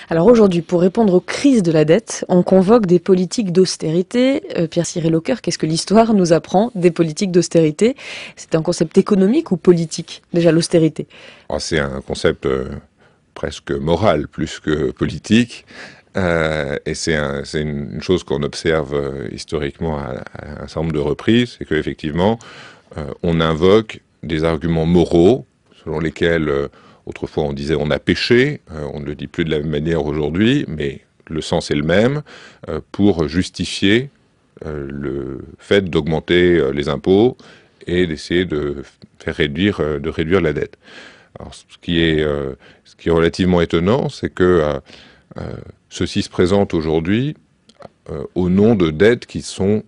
Alors aujourd'hui, pour répondre aux crises de la dette, on convoque des politiques d'austérité. Pierre-Cyril Aucœur, qu'est-ce que l'histoire nous apprend des politiques d'austérité? C'est un concept économique ou politique, déjà l'austérité? C'est un concept presque moral plus que politique. Et c'est une chose qu'on observe historiquement à un certain nombre de reprises, c'est qu'effectivement, on invoque des arguments moraux selon lesquels autrefois on disait on a péché, on ne le dit plus de la même manière aujourd'hui, mais le sens est le même, pour justifier le fait d'augmenter les impôts et d'essayer de réduire la dette. Alors, ce qui est relativement étonnant, c'est que ceci se présente aujourd'hui au nom de dettes qui sont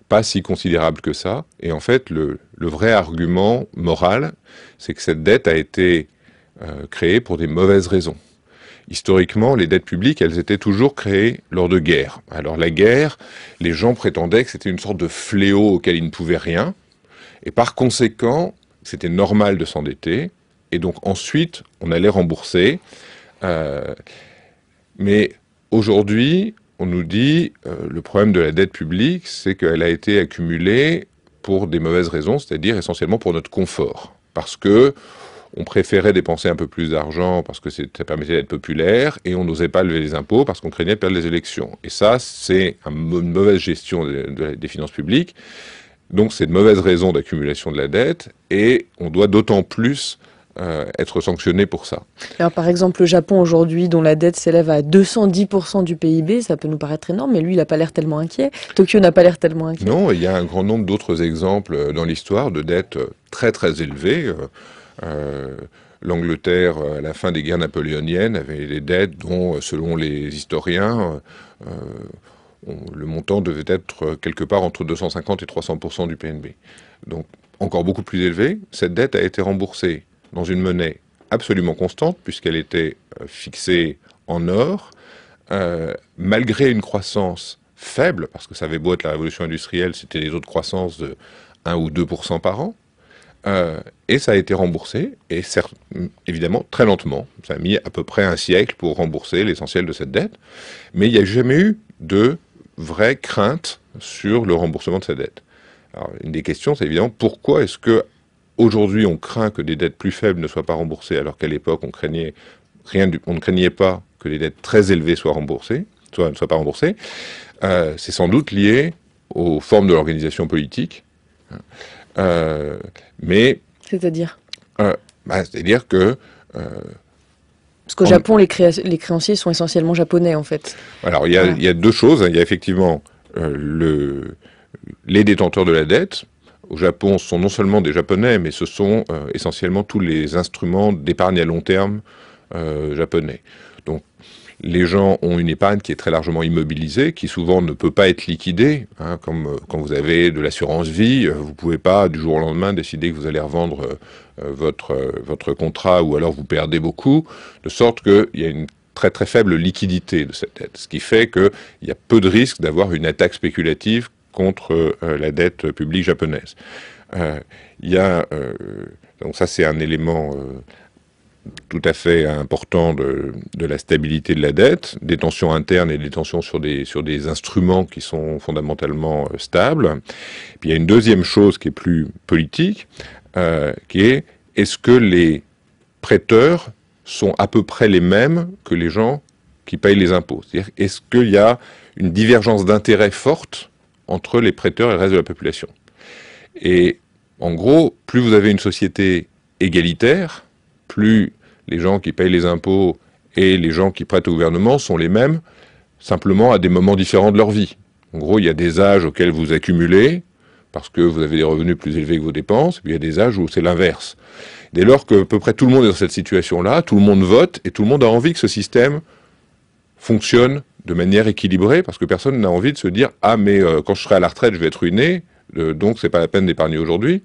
pas si considérables que ça. Et en fait, le vrai argument moral, c'est que cette dette a été créée pour des mauvaises raisons. Historiquement, les dettes publiques, elles étaient toujours créées lors de guerres. Alors la guerre, les gens prétendaient que c'était une sorte de fléau auquel ils ne pouvaient rien. Et par conséquent, c'était normal de s'endetter. Et donc ensuite, on allait rembourser. Mais aujourd'hui, on nous dit le problème de la dette publique, c'est qu'elle a été accumulée pour des mauvaises raisons, c'est-à-dire essentiellement pour notre confort. Parce que on préférait dépenser un peu plus d'argent parce que ça permettait d'être populaire, et on n'osait pas lever les impôts parce qu'on craignait de perdre les élections. Et ça, c'est une mauvaise gestion des finances publiques. Donc c'est de mauvaises raisons d'accumulation de la dette, et on doit d'autant plus être sanctionné pour ça. Alors par exemple le Japon aujourd'hui, dont la dette s'élève à 210% du PIB, ça peut nous paraître énorme, mais lui il n'a pas l'air tellement inquiet. Tokyo n'a pas l'air tellement inquiet. Non, il y a un grand nombre d'autres exemples dans l'histoire de dettes très très élevées. L'Angleterre, à la fin des guerres napoléoniennes, avait des dettes dont, selon les historiens, le montant devait être quelque part entre 250 et 300% du PNB. Donc encore beaucoup plus élevé. Cette dette a été remboursée dans une monnaie absolument constante, puisqu'elle était fixée en or, malgré une croissance faible, parce que ça avait beau être la révolution industrielle, c'était des taux de croissance de 1 ou 2% par an, et ça a été remboursé, et évidemment très lentement. Ça a mis à peu près un siècle pour rembourser l'essentiel de cette dette, mais il n'y a jamais eu de vraie crainte sur le remboursement de cette dette. Alors, une des questions, c'est évidemment pourquoi est-ce que aujourd'hui, on craint que des dettes plus faibles ne soient pas remboursées, alors qu'à l'époque, on ne craignait pas que les dettes très élevées ne soient pas remboursées. C'est sans doute lié aux formes de l'organisation politique. Mais c'est-à-dire c'est-à-dire que parce qu'au Japon, les créanciers sont essentiellement japonais, en fait. Alors, il y a deux choses. Il y a effectivement les détenteurs de la dette. Au Japon, ce sont non seulement des Japonais, mais ce sont essentiellement tous les instruments d'épargne à long terme japonais. Donc, les gens ont une épargne qui est très largement immobilisée, qui souvent ne peut pas être liquidée. Comme quand vous avez de l'assurance vie, vous ne pouvez pas du jour au lendemain décider que vous allez revendre votre contrat, ou alors vous perdez beaucoup, de sorte qu'il y a une très très faible liquidité de cette dette. Ce qui fait qu'il y a peu de risque d'avoir une attaque spéculative contre la dette publique japonaise. Donc ça, c'est un élément tout à fait important de la stabilité de la dette, des tensions internes et des tensions sur des instruments qui sont fondamentalement stables. Puis il y a une deuxième chose qui est plus politique, qui est: est-ce que les prêteurs sont à peu près les mêmes que les gens qui payent les impôts? C'est-à-dire, est-ce qu'il y a une divergence d'intérêt forte entre les prêteurs et le reste de la population? Et en gros, plus vous avez une société égalitaire, plus les gens qui payent les impôts et les gens qui prêtent au gouvernement sont les mêmes, simplement à des moments différents de leur vie. En gros, il y a des âges auxquels vous accumulez, parce que vous avez des revenus plus élevés que vos dépenses, et puis il y a des âges où c'est l'inverse. Dès lors que à peu près tout le monde est dans cette situation-là, tout le monde vote, et tout le monde a envie que ce système fonctionne de manière équilibrée, parce que personne n'a envie de se dire « Ah, mais quand je serai à la retraite, je vais être ruiné, donc c'est pas la peine d'épargner aujourd'hui ».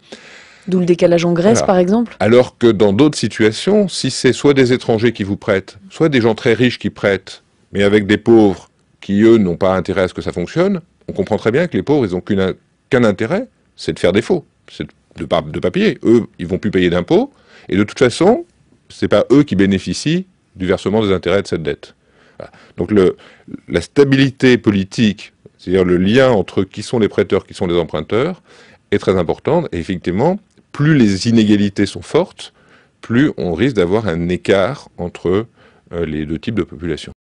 D'où le décalage en Grèce, par exemple. Alors que dans d'autres situations, si c'est soit des étrangers qui vous prêtent, soit des gens très riches qui prêtent, mais avec des pauvres qui, eux, n'ont pas intérêt à ce que ça fonctionne, on comprend très bien que les pauvres, ils n'ont qu'un intérêt, c'est de faire défaut, c'est de pas payer. Eux, ils vont plus payer d'impôts, et de toute façon, c'est pas eux qui bénéficient du versement des intérêts de cette dette. Voilà. Donc la stabilité politique, c'est-à-dire le lien entre qui sont les prêteurs, qui sont les emprunteurs, est très importante. Et effectivement, plus les inégalités sont fortes, plus on risque d'avoir un écart entre les deux types de population.